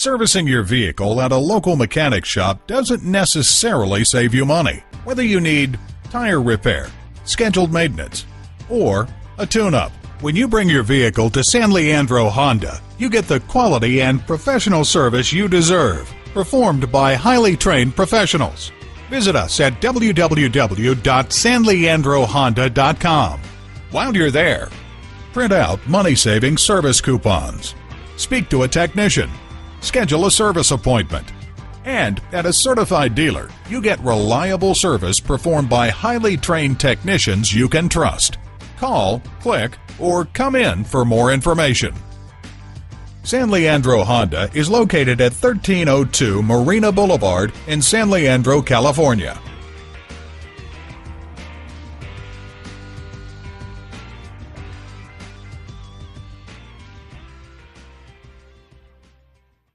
Servicing your vehicle at a local mechanic shop doesn't necessarily save you money. Whether you need tire repair, scheduled maintenance, or a tune-up, when you bring your vehicle to San Leandro Honda, you get the quality and professional service you deserve, performed by highly trained professionals. Visit us at www.sanleandrohonda.com. While you're there, print out money-saving service coupons, speak to a technician, schedule a service appointment, and at a certified dealer, you get reliable service performed by highly trained technicians you can trust. Call, click, or come in for more information. San Leandro Honda is located at 1302 Marina Boulevard in San Leandro, California.